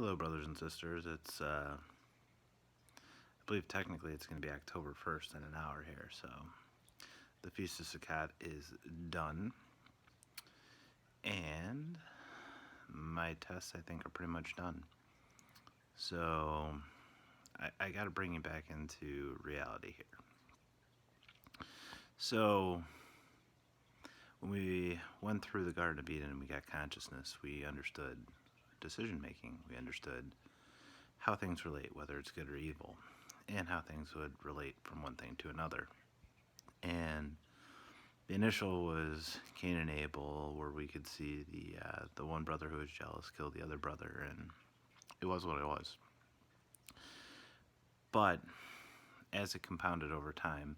Hello, brothers and sisters. I believe technically it's going to be October 1st in an hour here, so the Feast of Sukkot is done. And my tests, I think, are pretty much done. So I got to bring you back into reality here. So when we went through the Garden of Eden and we got consciousness, we understood decision making. We understood how things relate, whether it's good or evil, and how things would relate from one thing to another. And the initial was Cain and Abel, where we could see the one brother who was jealous killed the other brother, and it was what it was. But as it compounded over time,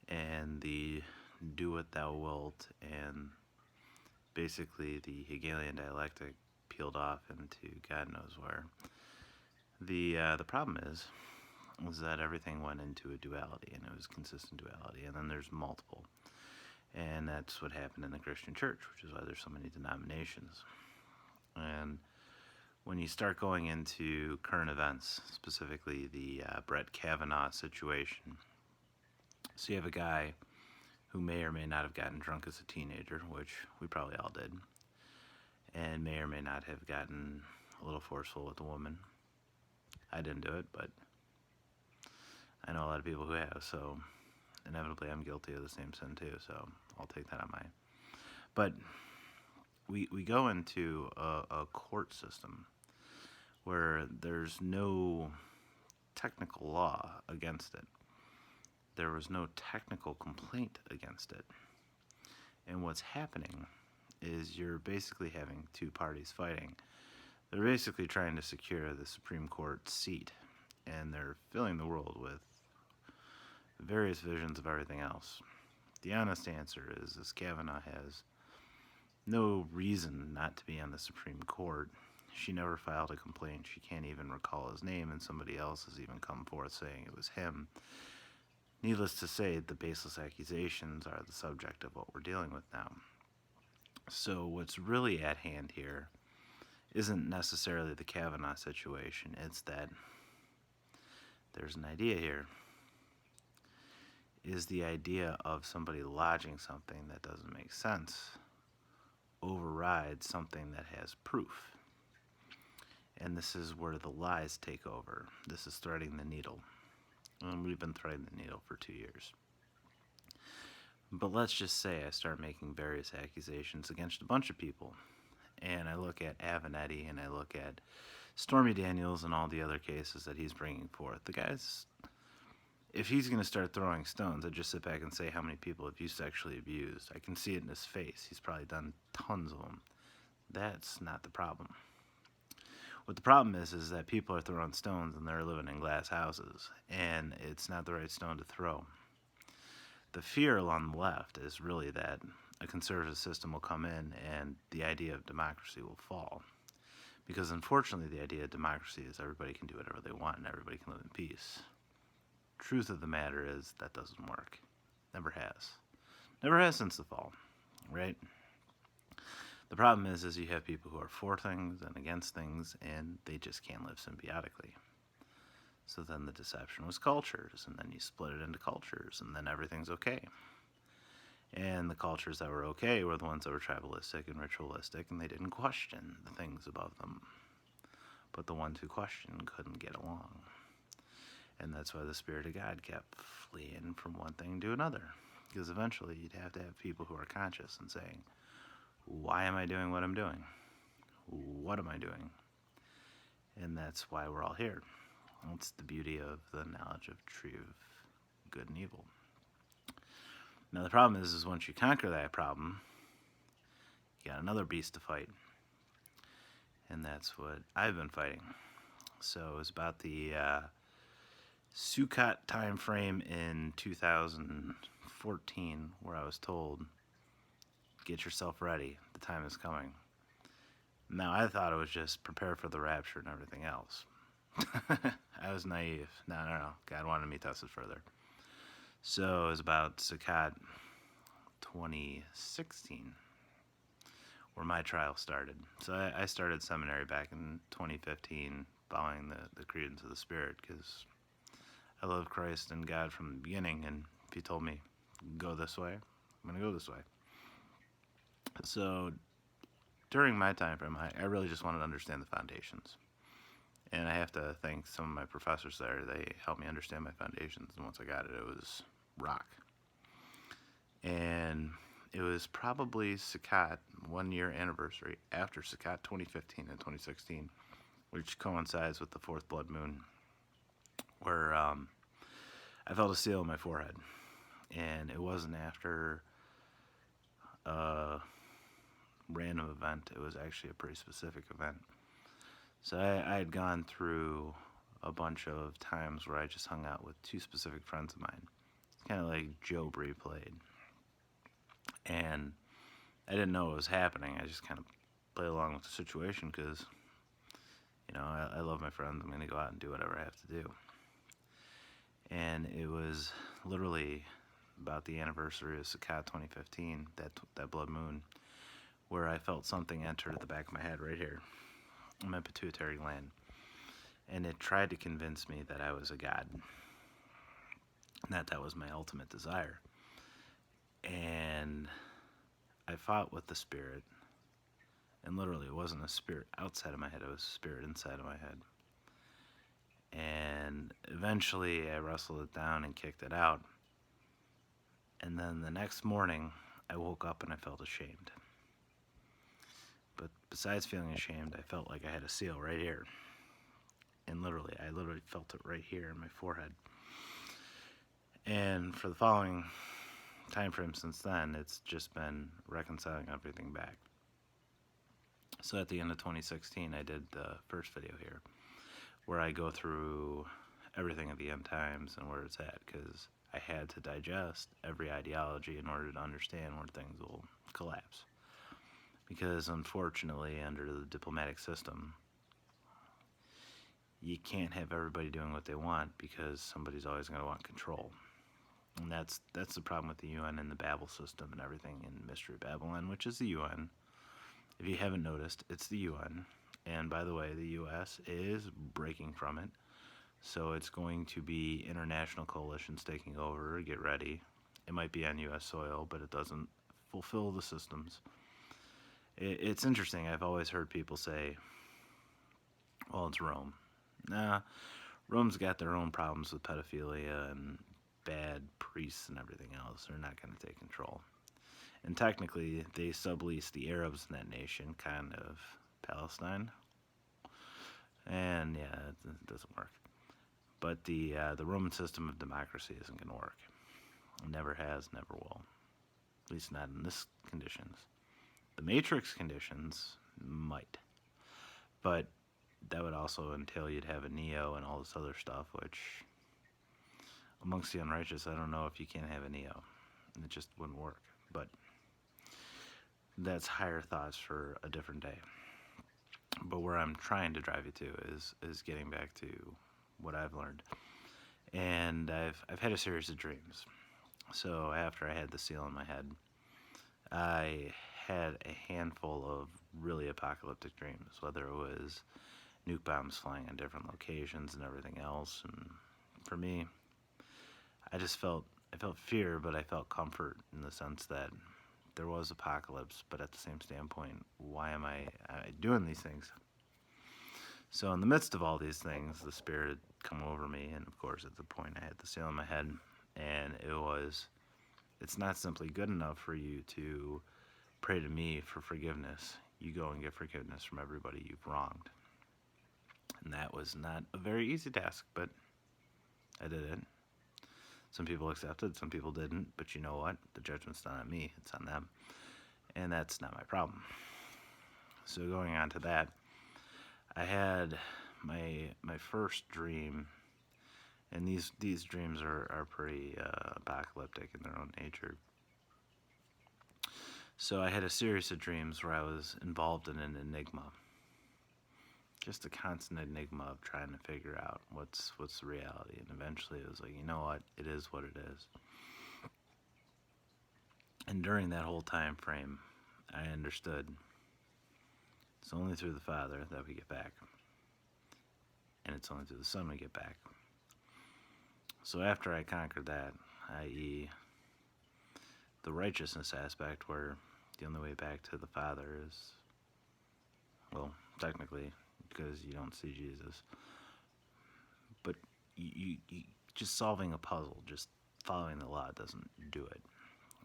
and the do what thou wilt, and basically the Hegelian dialectic peeled off into God knows where. The problem is that everything went into a duality, and it was consistent duality, and then there's multiple. And that's what happened in the Christian church, which is why there's so many denominations. And when you start going into current events, specifically the Brett Kavanaugh situation, so you have a guy who may or may not have gotten drunk as a teenager, which we probably all did, and may or may not have gotten a little forceful with a woman. I didn't do it, but I know a lot of people who have, so inevitably I'm guilty of the same sin too, so I'll take that on mine. But we go into a court system where there's no technical law against it. There was no technical complaint against it. And what's happening is you're basically having two parties fighting. They're basically trying to secure the Supreme Court seat, and they're filling the world with various visions of everything else. The honest answer is Kavanaugh has no reason not to be on the Supreme Court. She never filed a complaint. She can't even recall his name, and somebody else has even come forth saying it was him. Needless to say, the baseless accusations are the subject of what we're dealing with now. So what's really at hand here isn't necessarily the Kavanaugh situation. It's that there's an idea here. Is the idea of somebody lodging something that doesn't make sense override something that has proof. And this is where the lies take over. This is threading the needle. And we've been threading the needle for 2 years. But let's just say I start making various accusations against a bunch of people. And I look at Avenatti, and I look at Stormy Daniels and all the other cases that he's bringing forth. The guy's, if he's going to start throwing stones, I just sit back and say how many people have you sexually abused. I can see it in his face. He's probably done tons of them. That's not the problem. What the problem is that people are throwing stones and they're living in glass houses, and it's not the right stone to throw. The fear along the left is really that a conservative system will come in and the idea of democracy will fall. Because unfortunately the idea of democracy is everybody can do whatever they want and everybody can live in peace. Truth of the matter is that doesn't work. Never has. Never has since the fall, right? The problem is you have people who are for things and against things, and they just can't live symbiotically. So then the deception was cultures, and then you split it into cultures, and then everything's okay. And the cultures that were okay were the ones that were tribalistic and ritualistic, and they didn't question the things above them. But the ones who questioned couldn't get along. And that's why the Spirit of God kept fleeing from one thing to another. Because eventually you'd have to have people who are conscious and saying, why am I doing what I'm doing? What am I doing? And that's why we're all here. It's the beauty of the knowledge of true good and evil. Now the problem is once you conquer that problem, you got another beast to fight. And that's what I've been fighting. So it was about the Sukkot time frame in 2014 where I was told, get yourself ready, the time is coming. Now I thought it was just prepare for the rapture and everything else. I was naive. No. God wanted me tested further. So it was about Sukkot 2016 where my trial started. So I started seminary back in 2015, following the credence of the Spirit, because I love Christ and God from the beginning, and if He told me, go this way, I'm going to go this way. So during my time frame, I really just wanted to understand the foundations. And I have to thank some of my professors there. They helped me understand my foundations, and once I got it, it was rock. And it was probably Sukkot, 1 year anniversary after Sukkot 2015 and 2016, which coincides with the fourth blood moon, where I felt a seal on my forehead. And it wasn't after a random event. It was actually a pretty specific event. So I had gone through a bunch of times where I just hung out with two specific friends of mine. It's kind of like Joe Bree played. And I didn't know what was happening. I just kind of played along with the situation because, I love my friends. I'm going to go out and do whatever I have to do. And it was literally about the anniversary of Sukkot 2015, that blood moon, where I felt something enter the back of my head right here, in my pituitary gland. And it tried to convince me that I was a god, and that was my ultimate desire. And I fought with the Spirit, and literally it wasn't a spirit outside of my head, it was a spirit inside of my head. And eventually I wrestled it down and kicked it out. And then the next morning I woke up and I felt ashamed. But besides feeling ashamed, I felt like I had a seal right here. And I literally felt it right here in my forehead. And for the following time frame since then, it's just been reconciling everything back. So at the end of 2016, I did the first video here, where I go through everything at the end times and where it's at, because I had to digest every ideology in order to understand where things will collapse. Because unfortunately, under the diplomatic system, you can't have everybody doing what they want, because somebody's always going to want control. And that's the problem with the UN and the Babel system and everything in Mystery Babylon, which is the UN. If you haven't noticed, it's the UN. And by the way, the US is breaking from it. So it's going to be international coalitions taking over. Get ready. It might be on US soil, but it doesn't fulfill the systems. It's interesting. I've always heard people say, well, it's Rome. Nah, Rome's got their own problems with pedophilia and bad priests and everything else. They're not going to take control. And technically, they sublease the Arabs in that nation, kind of Palestine. And yeah, it doesn't work. But the Roman system of democracy isn't going to work. It never has, never will. At least not in this conditions. The Matrix conditions might. But that would also entail you'd have a Neo and all this other stuff, which amongst the unrighteous, I don't know if you can't have a Neo. It just wouldn't work. But that's higher thoughts for a different day. But where I'm trying to drive you to is getting back to what I've learned. And I've had a series of dreams. So after I had the seal in my head, I had a handful of really apocalyptic dreams, whether it was nuke bombs flying on different locations and everything else. And for me, I felt fear, but I felt comfort in the sense that there was apocalypse, but at the same standpoint, why am I doing these things? So in the midst of all these things, the Spirit had come over me, and of course at the point I had the seal in my head, and it's not simply good enough for you to pray to me for forgiveness. You go and get forgiveness from everybody you've wronged. And that was not a very easy task, but I did it. Some people accepted, some people didn't, but you know what? The judgment's not on me, it's on them. And that's not my problem. So going on to that, I had my first dream, and these dreams are pretty apocalyptic in their own nature. So I had a series of dreams where I was involved in an enigma. Just a constant enigma of trying to figure out what's the reality. And eventually it was like, you know what? It is what it is. And during that whole time frame, I understood It's only through the Father that we get back. And it's only through the Son we get back. So after I conquered that, i.e., the righteousness aspect, where the only way back to the Father is, well, technically, because you don't see Jesus, but you just solving a puzzle, just following the law doesn't do it,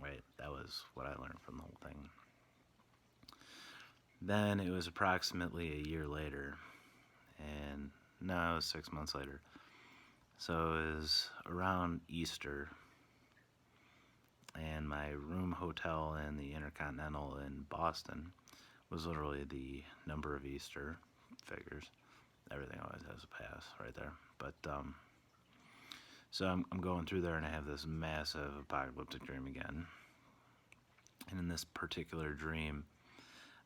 right? That was what I learned from the whole thing. Then it was approximately a year later, and no, it was 6 months later. So it was around Easter, and my room hotel in the Intercontinental in Boston was literally the number of Easter figures. Everything always has a pass right there. But so I'm going through there, and I have this massive apocalyptic dream again. And in this particular dream,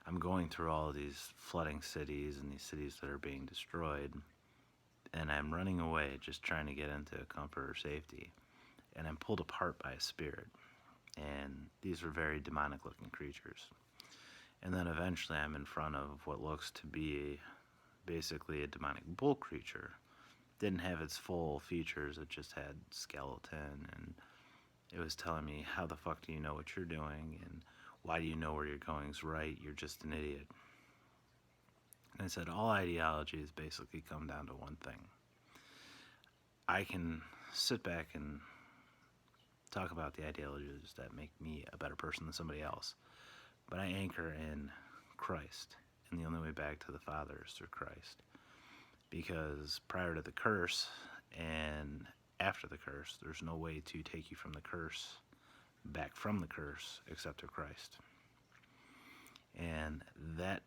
I'm going through all of these flooding cities and these cities that are being destroyed, and I'm running away, just trying to get into comfort or safety. And I'm pulled apart by a spirit, and these are very demonic-looking creatures. And then eventually I'm in front of what looks to be basically a demonic bull creature. Didn't have its full features, it just had skeleton, and it was telling me, how the fuck do you know what you're doing, and why do you know where you're going is right, you're just an idiot. And I said, all ideologies basically come down to one thing. I can sit back and talk about the ideologies that make me a better person than somebody else, but I anchor in Christ, and the only way back to the Father is through Christ. Because prior to the curse and after the curse, there's no way to take you from the curse back from the curse except through Christ. And that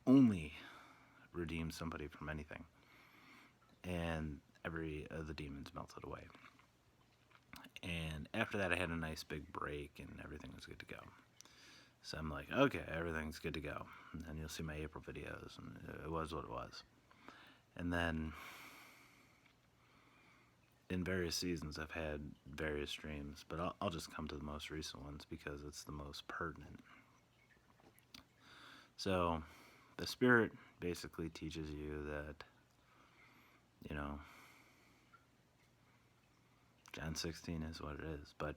only redeems somebody from anything. And every of the demons melted away. And after that, I had a nice big break, and everything was good to go. So I'm like, okay, everything's good to go. And you'll see my April videos, and it was what it was. And then in various seasons, I've had various dreams, but I'll just come to the most recent ones because it's the most pertinent. So the Spirit basically teaches you that, you know, John 16 is what it is. But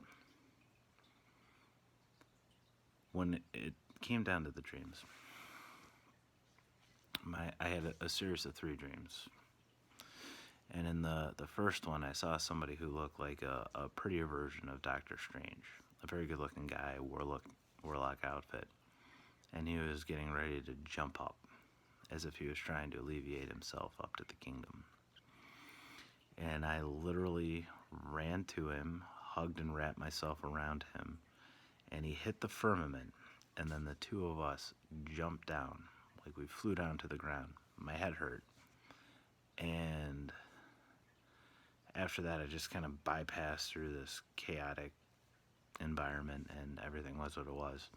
when it came down to the dreams, I had a series of 3 dreams. And in the first one, I saw somebody who looked like a prettier version of Doctor Strange. A very good-looking guy, warlock outfit. And he was getting ready to jump up, as if he was trying to alleviate himself up to the kingdom. And I literally ran to him, hugged and wrapped myself around him, and he hit the firmament, and then the 2 of us jumped down, like we flew down to the ground. My head hurt. And after that, I just kind of bypassed through this chaotic environment, and everything was what it was.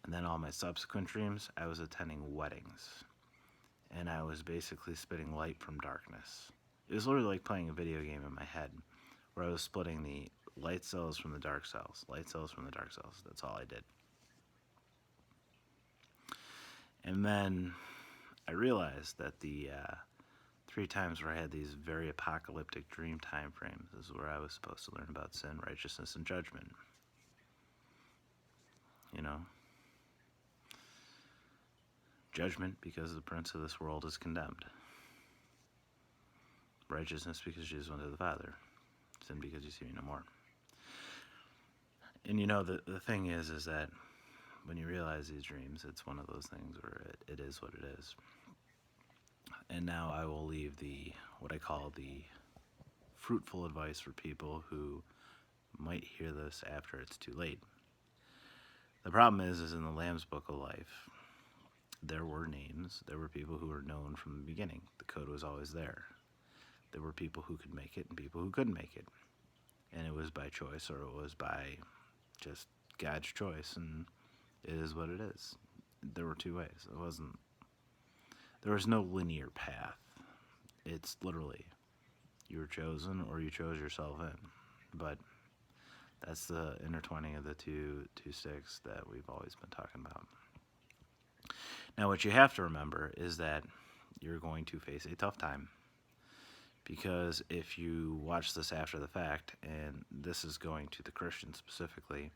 And then all my subsequent dreams, I was attending weddings, and I was basically spitting light from darkness. It was literally like playing a video game in my head, where I was splitting the light cells from the dark cells, light cells from the dark cells. That's all I did. And then I realized that the 3 times where I had these very apocalyptic dream time frames is where I was supposed to learn about sin, righteousness, and judgment. You know? Judgment because the prince of this world is condemned. Righteousness because Jesus went to the Father. Sin because you see me no more. And you know, the thing is that when you realize these dreams, it's one of those things where it is what it is. And now I will leave what I call the fruitful advice for people who might hear this after it's too late. The problem is in the Lamb's Book of Life, there were names, there were people who were known from the beginning. The code was always there. There were people who could make it and people who couldn't make it. And it was by choice, or it was by just God's choice, and it is what it is. There were 2 ways. There was no linear path. It's literally, you were chosen or you chose yourself in. But that's the intertwining of the two sticks that we've always been talking about. Now, what you have to remember is that you're going to face a tough time. Because if you watch this after the fact, and this is going to the Christians specifically,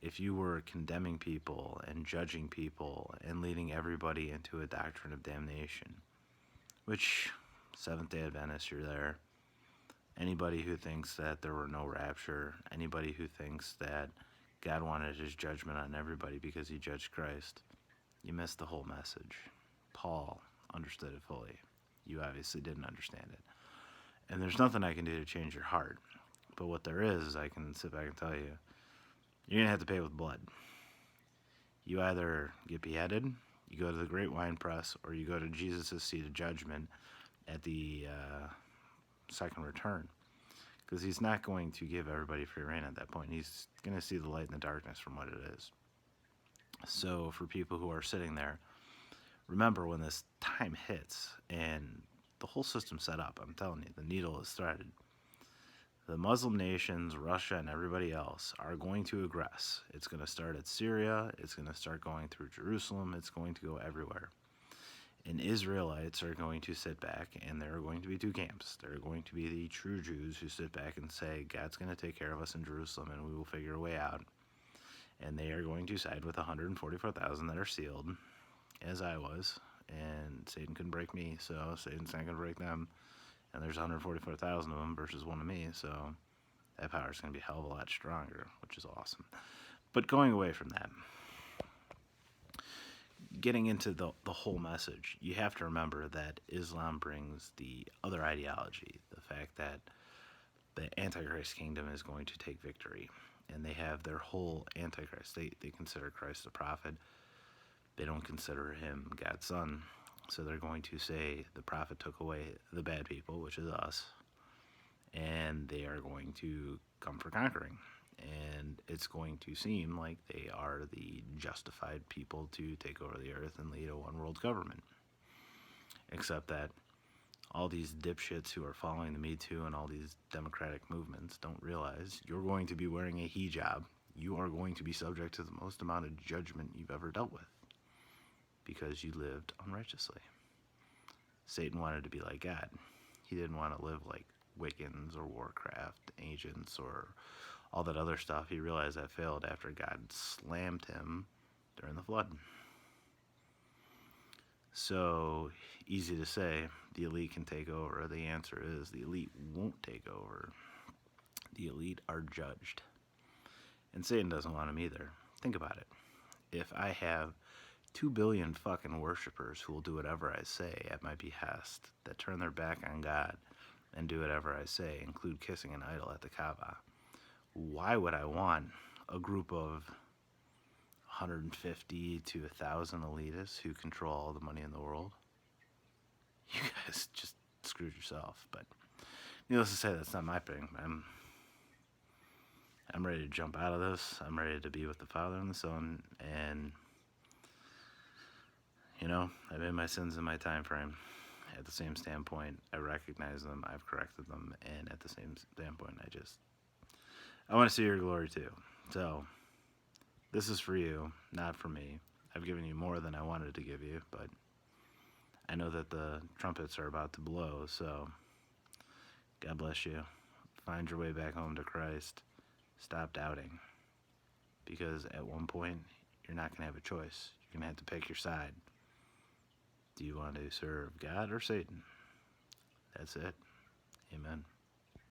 if you were condemning people and judging people and leading everybody into a doctrine of damnation, which Seventh-day Adventists, you're there. Anybody who thinks that there were no rapture, anybody who thinks that God wanted his judgment on everybody because he judged Christ, you missed the whole message. Paul understood it fully. You obviously didn't understand it. And there's nothing I can do to change your heart. But what there is I can sit back and tell you, you're going to have to pay with blood. You either get beheaded, you go to the great wine press, or you go to Jesus' seat of judgment at the second return. Because he's not going to give everybody free reign at that point. He's going to see the light in the darkness from what it is. So for people who are sitting there, remember when this time hits and the whole system's set up, I'm telling you, the needle is threaded. The Muslim nations, Russia, and everybody else are going to aggress. It's going to start at Syria. It's going to start going through Jerusalem. It's going to go everywhere. And Israelites are going to sit back, and there are going to be two camps. There are going to be the true Jews who sit back and say, God's going to take care of us in Jerusalem, and we will figure a way out. And they are going to side with 144,000 that are sealed, as I was. And Satan couldn't break me, so Satan's not going to break them. And there's 144,000 of them versus one of me, so that power is going to be a hell of a lot stronger, which is awesome. But going away from that, getting into the whole message, you have to remember that Islam brings the other ideology, the fact that the Antichrist kingdom is going to take victory. And they have their whole Antichrist. They consider Christ a prophet. They don't consider him God's son. So they're going to say the prophet took away the bad people, which is us, and they are going to come for conquering. And it's going to seem like they are the justified people to take over the earth and lead a one-world government. Except that all these dipshits who are following the Me Too and all these democratic movements don't realize you're going to be wearing a hijab. You are going to be subject to the most amount of judgment you've ever dealt with, because you lived unrighteously. Satan wanted to be like God. He didn't want to live like Wiccans or Warcraft agents or all that other stuff. He realized that failed after God slammed him during the flood. So, easy to say, the elite can take over. The answer is the elite won't take over. The elite are judged. And Satan doesn't want them either. Think about it. If I have 2 billion fucking worshipers who will do whatever I say at my behest, that turn their back on God and do whatever I say, include kissing an idol at the Kaaba, why would I want a group of 150 to 1,000 elitists who control all the money in the world? You guys just screwed yourself. But needless to say, that's not my thing. I'm ready to jump out of this. I'm ready to be with the Father and the Son, and I've made my sins in my time frame. At the same standpoint, I recognize them, I've corrected them, and at the same standpoint, I want to see your glory too. So, this is for you, not for me. I've given you more than I wanted to give you, but I know that the trumpets are about to blow, so God bless you. Find your way back home to Christ. Stop doubting, because at one point, you're not going to have a choice. You're going to have to pick your side. Do you want to serve God or Satan? That's it. Amen.